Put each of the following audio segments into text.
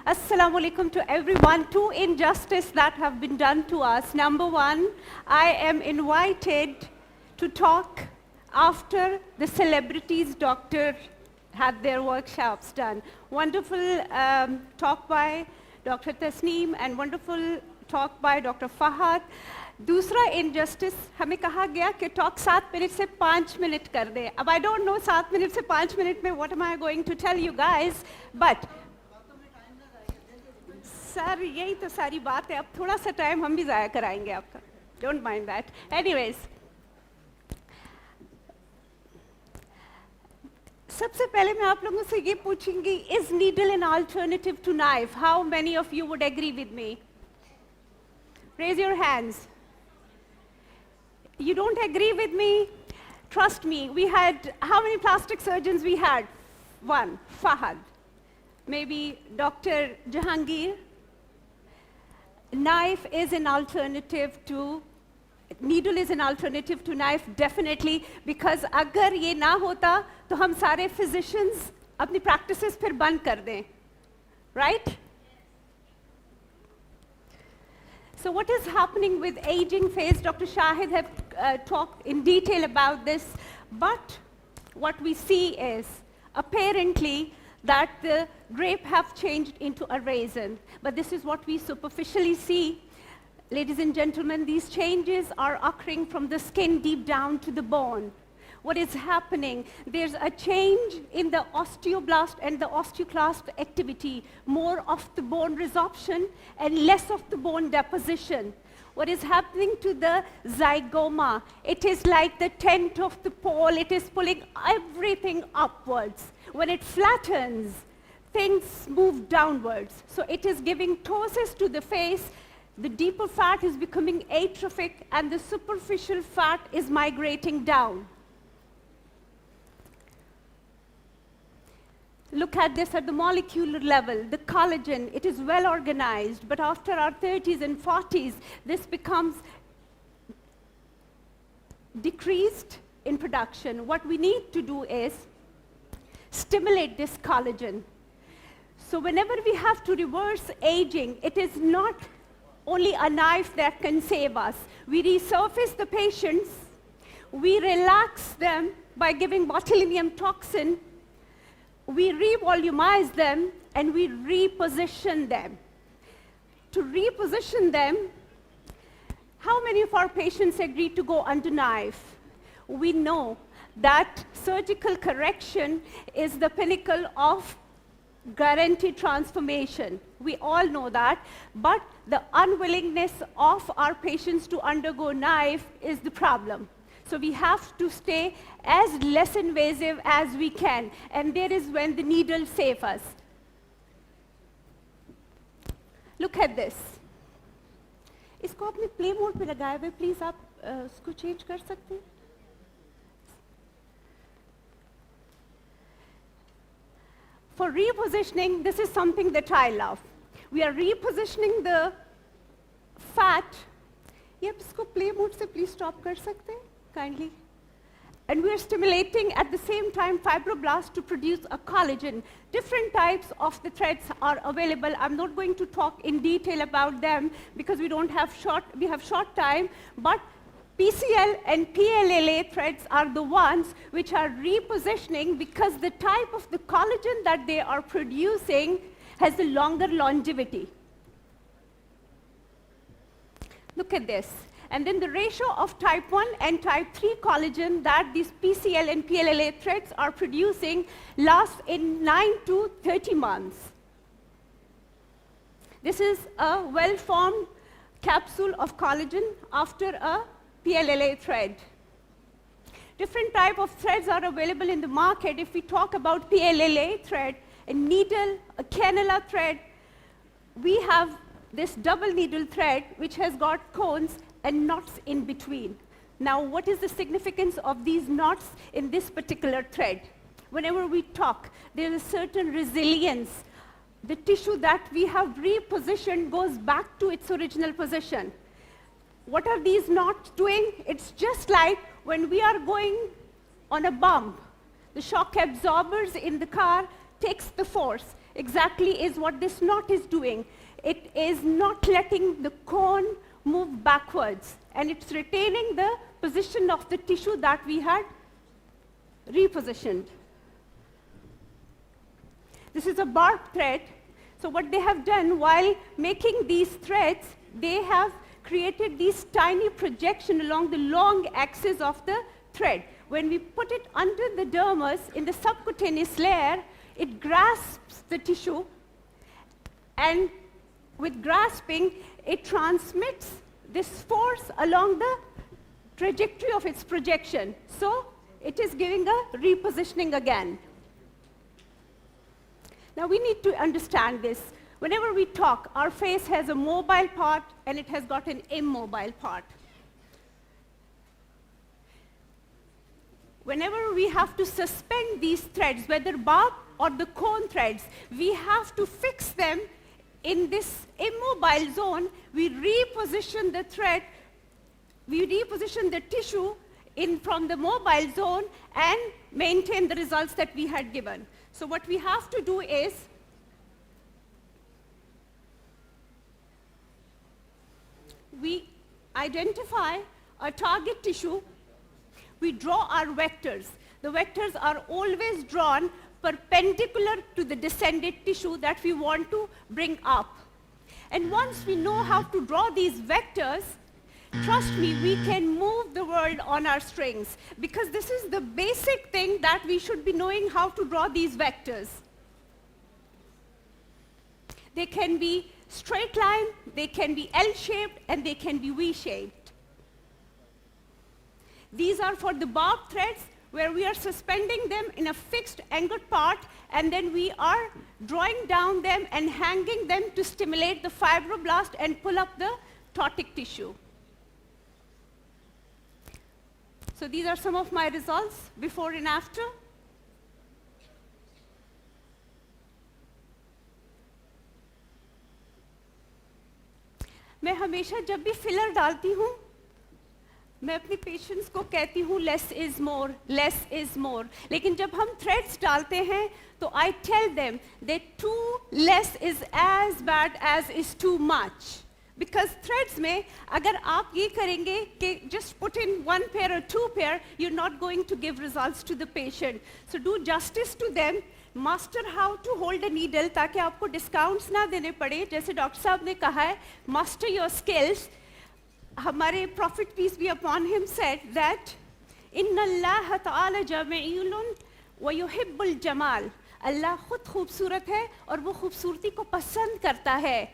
Assalamu alaikum to everyone. Two injustices that have been done to us. Number one, I am invited to talk after the celebrities doctor had their workshops done. Wonderful talk by Dr. Tasneem and wonderful talk by Dr. Fahad. दूसरा injustice हमें कहा गया कि talk 7 minute से 5 minute कर दे. अब I don't know 7 minute से 5 minute में what am I going to tell you guys, but sir यही तो सारी बात है. अब थोड़ा सा टाइम हम भी ज़ाया कराएंगे आपका. Don't mind that. Anyways, सबसे पहले मैं आप लोगों से ये पूछूंगी, is needle an alternative to knife? How many of you would agree with me? Raise your hands. You don't agree with me? Trust me, we had, how many plastic surgeons we had? One, Fahad. Maybe Dr. Jahangir. Knife is an alternative to, needle is an alternative to knife, definitely, because अगर ये ना होता तो हम सारे physicians अपनी practices फिर बंद कर दें, right? So what is happening with aging phase? Dr. Shahid have talked in detail about this, but what we see is apparently that the grape have changed into a raisin. But this is what we superficially see. Ladies and gentlemen, these changes are occurring from the skin deep down to the bone. What is happening? There's a change in the osteoblast and the osteoclast activity, more of the bone resorption and less of the bone deposition. What is happening to the zygoma? It is like the tent of the pole. It is pulling everything upwards. When it flattens, things move downwards. So it is giving ptosis to the face. The deeper fat is becoming atrophic and the superficial fat is migrating down. Look at this at the molecular level. The collagen, it is well organized, but after our 30s and 40s, this becomes decreased in production. What we need to do is stimulate this collagen. So whenever we have to reverse aging, it is not only a knife that can save us. We resurface the patients, we relax them by giving botulinum toxin, we revolumize them, and we reposition them. To reposition them, how many of our patients agree to go under knife? We know that surgical correction is the pinnacle of guaranteed transformation. We all know that, but the unwillingness of our patients to undergo knife is the problem. So we have to stay as less invasive as we can, and there is when the needle saves us. Look at this. इसको आपने play mode पे लगाया हुआ है, please आप उसको change कर सकते हैं? For repositioning, this is something that I love. We are repositioning the fat. ये आप इसको play mode से please stop कर सकते हैं? Kindly. And we are stimulating at the same time fibroblasts to produce a collagen. Different types of the threads are available. I'm not going to talk in detail about them because we have short time, but PCL and PLLA threads are the ones which are repositioning because the type of the collagen that they are producing has a longer longevity. Look at this. And then the ratio of type 1 and type 3 collagen that these PCL and PLLA threads are producing lasts in 9 to 30 months. This is a well-formed capsule of collagen after a PLLA thread. Different type of threads are available in the market. If we talk about PLLA thread, a needle, a cannula thread, we have this double needle thread which has got cones and knots in between. Now, what is the significance of these knots in this particular thread? Whenever we talk, there is certain resilience. The tissue that we have repositioned goes back to its original position. What are these knots doing? It's just like when we are going on a bump. The shock absorbers in the car takes the force. exactly is what this knot is doing. It is not letting the cone move backwards, and it's retaining the position of the tissue that we had repositioned. This is a barb thread. So what they have done while making these threads, they have created these tiny projections along the long axis of the thread. When we put it under the dermis in the subcutaneous layer, it grasps the tissue, and with grasping, it transmits this force along the trajectory of its projection. So it is giving a repositioning again. Now we need to understand this. Whenever we talk, our face has a mobile part and it has got an immobile part. Whenever we have to suspend these threads, whether barb or the cone threads, we have to fix them in this immobile zone. We reposition the thread, we reposition the tissue in from the mobile zone and maintain the results that we had given. So what we have to do is we identify a target tissue, we draw our vectors. The vectors are always drawn perpendicular to the descended tissue that we want to bring up. And once we know how to draw these vectors, trust me, we can move the world on our strings, because this is the basic thing that we should be knowing, how to draw these vectors. They can be straight line, they can be L-shaped, and they can be V-shaped. These are for the barb threads, where we are suspending them in a fixed anchored part, and then we are drawing down them and hanging them to stimulate the fibroblast and pull up the ptotic tissue. So these are some of my results, before and after. मैं हमेशा जब भी filler डालती हूँ, मैं अपने patients को कहती हूँ लेस इज मोर, लेकिन जब हम थ्रेड्स डालते हैं तो I tell them that too less is as bad as is too much. Because threads में अगर आप ये करेंगे कि just put in 1 pair or 2 pair, you're not going to give results to the patient. So do justice to them. Master how to hold a needle ताकि आपको discounts ना देने पड़े. जैसे डॉक्टर साहब ने कहा है, master your skills. हमारे Prophet peace be upon him said that إن الله تعالى جميل ويحب الجمال. अल्लाह खुद खूबसूरत है और वो खूबसूरती को पसंद करता है.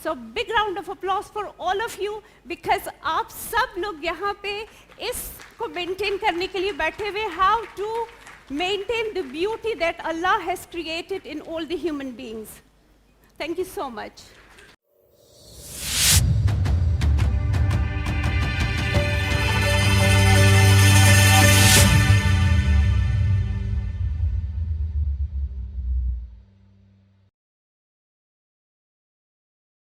So big round of applause for all of you, because आप सब लोग यहाँ पे इसको maintain करने के लिए बैठे हुए, how to maintain the beauty that Allah has created in all the human beings. Thank you so much.